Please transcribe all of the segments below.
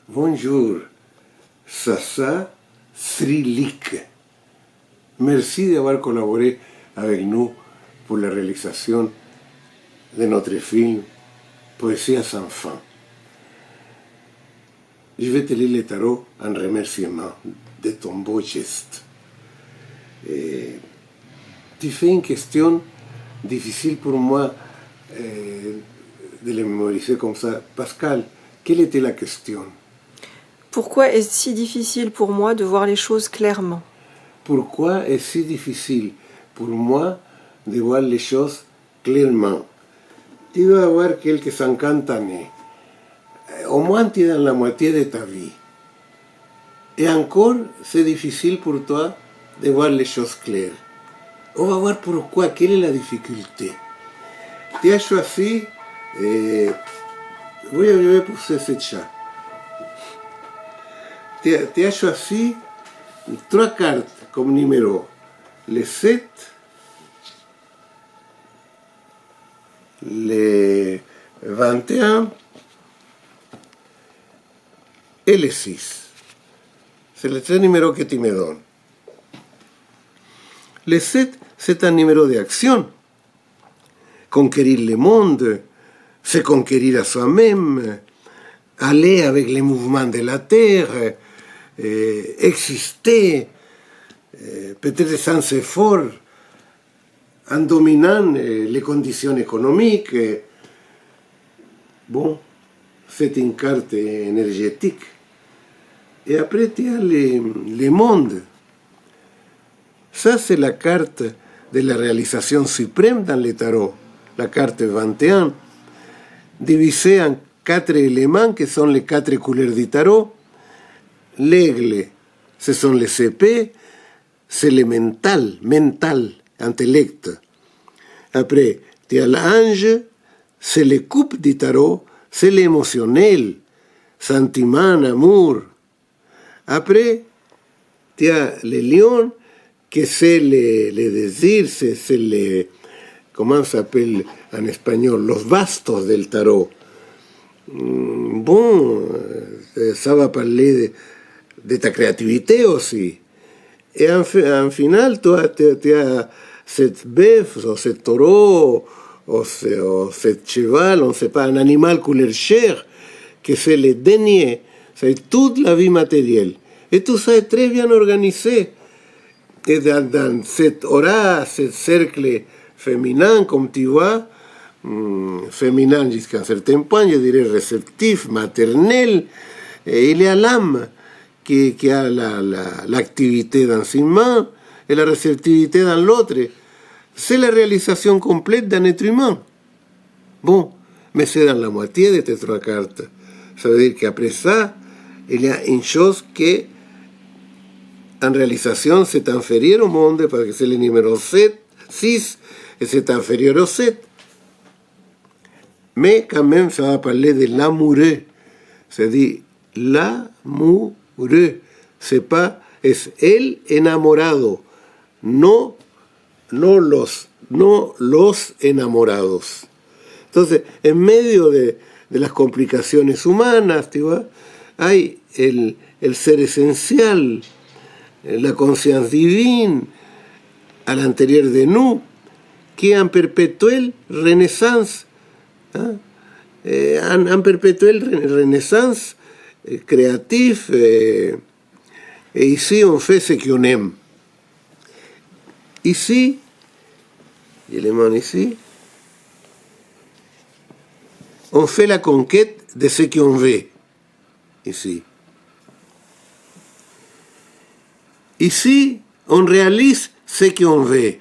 Bonjour, Sasa Srilik. Merci d'avoir collaboré avec nous pour la réalisation de notre film Poésie sans fin. Je vais te lire le tarot en remerciement de ton beau geste. Tu fais une question difficile pour moi de le mémoriser comme ça. Pascal, quelle était la question? Pourquoi est-ce si difficile pour moi de voir les choses clairement? Pourquoi est-ce si difficile pour moi de voir les choses clairement? Tu vas avoir quelques 50 années. Au moins tu es dans la moitié de ta vie. Et encore, c'est difficile pour toi de voir les choses claires. On va voir pourquoi, quelle est la difficulté. Tu as choisi, je vais pousser ce chat. Tu as choisi 3 cartes comme numéro. Le 7, le 21 et le 6. C'est les 3 numéros que tu me donnes. Le 7, c'est un numéro d'action. Conquérir le monde, c'est conquérir à soi-même, aller avec les mouvements de la terre, exister, peut-être sans effort, en dominant les conditions économiques. Bon, c'est une carte énergétique. Et après, tu as le monde. Ça, c'est la carte de la réalisation suprême dans le tarot, la carte 21, divisée en 4 éléments qui sont les 4 couleurs du tarot. L'aigle, ce sont les épées, c'est le mental, intellect. Après, tu as l'ange, c'est les coupes du tarot, c'est l'émotionnel, sentiment, amour. Après, tu as le lion, que c'est les désirs, c'est les, comment ça s'appelle en espagnol, los bastos del tarot. Bon, ça va parler de ta créativité aussi. Et en final, tu as cette bœuf, ou ce taureau, ou ce cheval, on ne sait pas, un animal couleur chair, que c'est le dernier, c'est toute la vie matérielle. Et tout ça est très bien organisé. Et dans cette aura, ce cercle féminin, comme tu vois, féminin jusqu'à un certain point, je dirais réceptif, maternel, et il y a l'âme qui a l'activité dans une main et la réceptivité dans l'autre. C'est la réalisation complète d'un être humain. Bon, mais c'est dans la moitié de tes 3 cartes. Ça veut dire qu'après ça, il y a une chose qui, en réalisation, c'est inférieur au monde, parce que c'est le numéro 6, et c'est inférieur au 7. Mais quand même, ça va parler de l'amoureux. C'est-à-dire, l'amoureux. C'est pas, es el enamorado, no los enamorados. Entonces, en medio de las complicaciones humanas, ¿tío? Hay el ser esencial, la conscience divine, al anterior de nous, qui en perpétuelle renaissance, en perpétuelle renaissance créatif, et ici on fait ce qu'on aime. Ici, l'élément ici, on fait la conquête de ce qu'on veut. Ici. Ici, on réalise ce qu'on veut.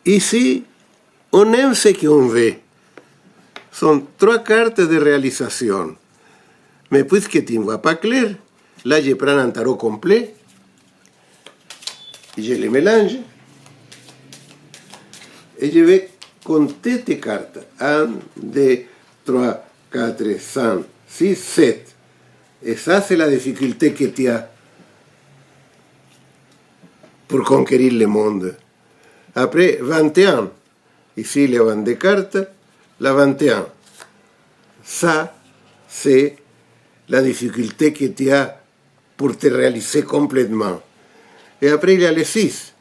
Ici, on aime ce qu'on veut. Sont 3 cartes de réalisation. Mais puisque tu ne vois pas clair, là je prends un tarot complet, je les mélange, et je vais compter tes cartes. 1, 2, 3, 4, 5, 6, 7. Et ça, c'est la difficulté que tu as pour conquérir le monde. Après, 21. Ici, le vent de cartes, la 21. Ça, c'est la difficulté que tu as pour te réaliser complètement. Et après, il y a les 6.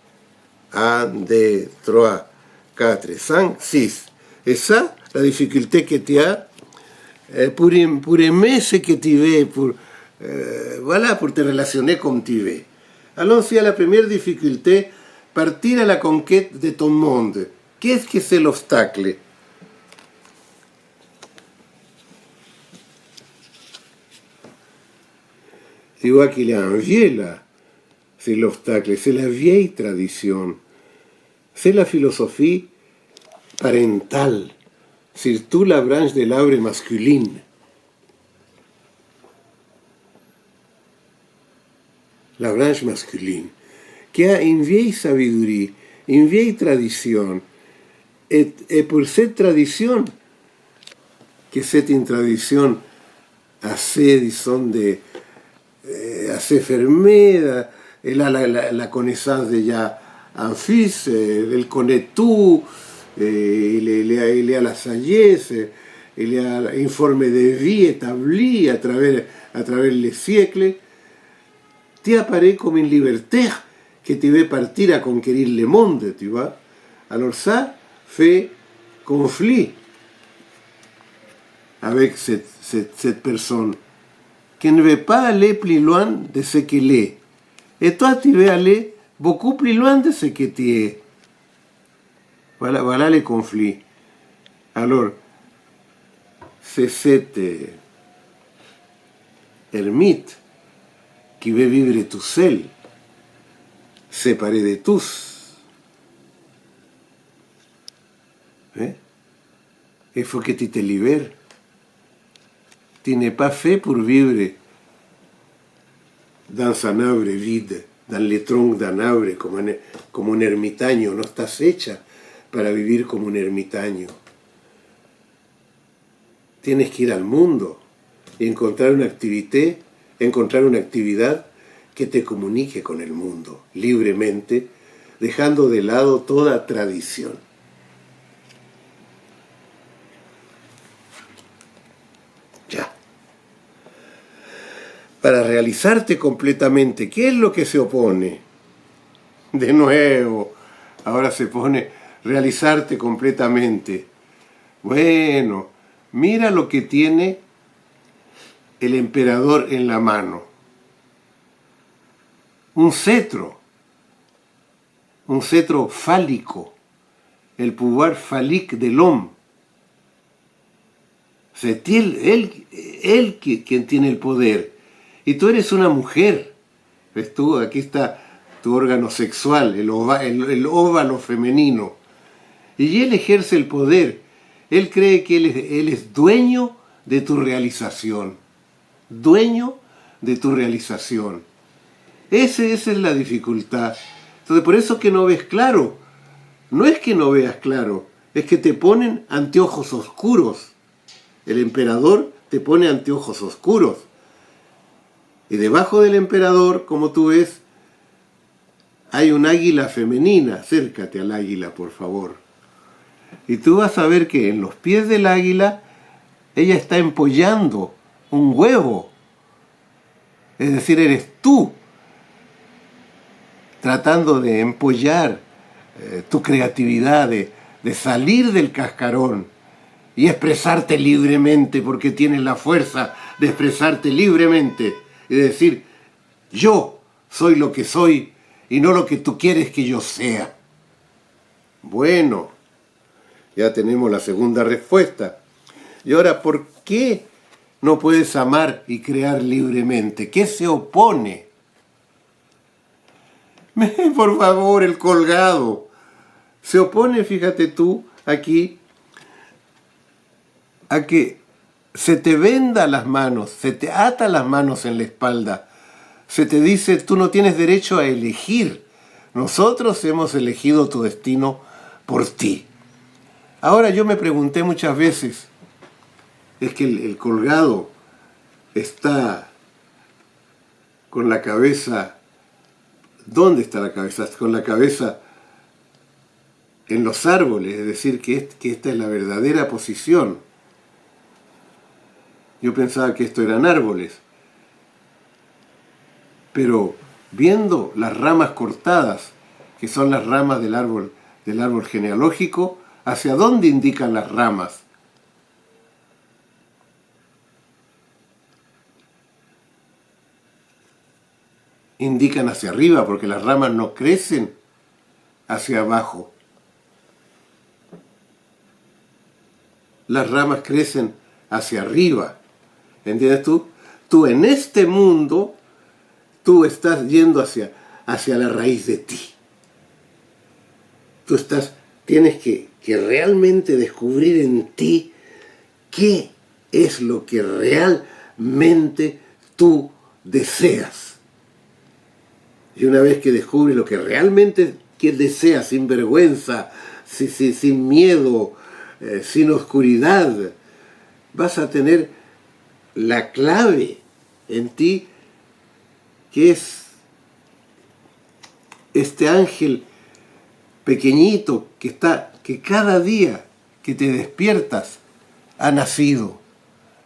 1, 2, 3, 4, 5, 6. Et ça, la difficulté que tu as pour aimer ce que tu veux, pour te relationner comme tu veux. Allons-y à la première difficulté, partir à la conquête de ton monde. Qu'est-ce que c'est l'obstacle? Tu vois qu'il y a un vieux là, c'est l'obstacle, c'est la vieille tradition, c'est la philosophie parentale, surtout la branche de l'arbre masculine. La branche masculine, qui a une vieille sabiduría, une vieille tradition, et pour cette tradition, que c'est une tradition assez, disons, assez fermée, elle a la connaissance déjà un fils, elle connaît tout, il y a la sagesse, il y a l'informe de vie établi à travers les siècles. Tu apparaît comme une libertaire que tu veux partir à conquérir le monde, tu vois. Alors ça fait conflit avec cette personne qui ne veut pas aller plus loin de ce qu'il est. Et toi, tu veux aller beaucoup plus loin de ce que tu es. Voilà le conflit. Alors, c'est cette ermite qui veut vivre tout seul, séparé de tous. Il faut que tu te libères. Tu n'es pas fait pour vivre dans un arbre vide, dans le tronc d'un arbre, como un ermitaño. No estás hecha para vivir como un ermitaño. Tienes que ir al mundo y encontrar una actividad que te comunique con el mundo, libremente, dejando de lado toda tradición. Ya. Para realizarte completamente, ¿qué es lo que se opone? De nuevo, ahora se pone realizarte completamente. Bueno, mira lo que tiene el emperador en la mano. Un cetro fálico, el pouvoir phallique del hombre. C'est él quien tiene el poder. Y tú eres una mujer. ¿Ves tú? Aquí está tu órgano sexual, el óvalo femenino. Y él ejerce el poder. Él cree que él es dueño de tu realización. Dueño de tu realización. Esa es la dificultad. Entonces, por eso que no ves claro. No es que no veas claro, es que te ponen anteojos oscuros. El emperador te pone anteojos oscuros. Y debajo del emperador, como tú ves, hay un águila femenina. Acércate al águila, por favor. Y tú vas a ver que en los pies del águila, ella está empollando un huevo. Es decir, eres tú tratando de empollar tu creatividad, de salir del cascarón y expresarte libremente, porque tienes la fuerza de expresarte libremente y de decir, yo soy lo que soy y no lo que tú quieres que yo sea. Bueno, ya tenemos la segunda respuesta. Y ahora, ¿por qué no puedes amar y crear libremente? ¿Qué se opone? Por favor, el colgado. Se opone, fíjate tú, aquí, a que se te venda las manos, se te ata las manos en la espalda. Se te dice, tú no tienes derecho a elegir. Nosotros hemos elegido tu destino por ti. Ahora yo me pregunté muchas veces, es que el colgado está con la cabeza. ¿Dónde está la cabeza? Con la cabeza en los árboles, es decir, que esta es la verdadera posición. Yo pensaba que esto eran árboles. Pero viendo las ramas cortadas, que son las ramas del árbol genealógico, ¿hacia dónde indican las ramas? Indican hacia arriba, porque las ramas no crecen hacia abajo. Las ramas crecen hacia arriba. ¿Entiendes tú? Tú en este mundo, tú estás yendo hacia la raíz de ti. Tienes que realmente descubrir en ti qué es lo que realmente tú deseas. Y una vez que descubres lo que realmente deseas, sin vergüenza, sin miedo, sin oscuridad, vas a tener la clave en ti, que es este ángel pequeñito que cada día que te despiertas ha nacido.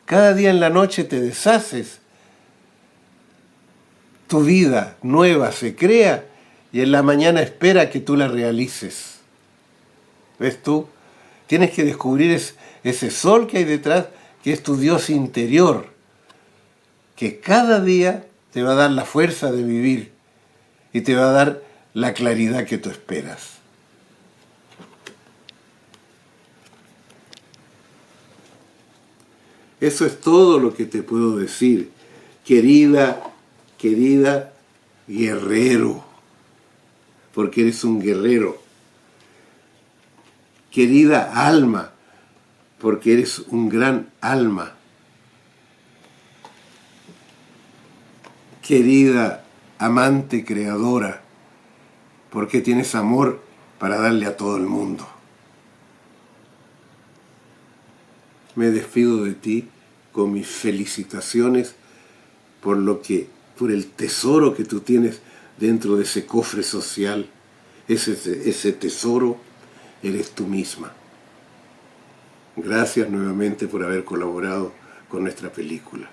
Cada día en la noche te deshaces. Tu vida nueva se crea y en la mañana espera que tú la realices. ¿Ves tú? Tienes que descubrir ese sol que hay detrás, que es tu Dios interior, que cada día te va a dar la fuerza de vivir y te va a dar la claridad que tú esperas. Eso es todo lo que te puedo decir, querida guerrero, porque eres un guerrero. Querida alma, porque eres un gran alma. Querida amante creadora, porque tienes amor para darle a todo el mundo. Me despido de ti con mis felicitaciones por el tesoro que tú tienes dentro de ese cofre social. Ese tesoro eres tú misma. Gracias nuevamente por haber colaborado con nuestra película.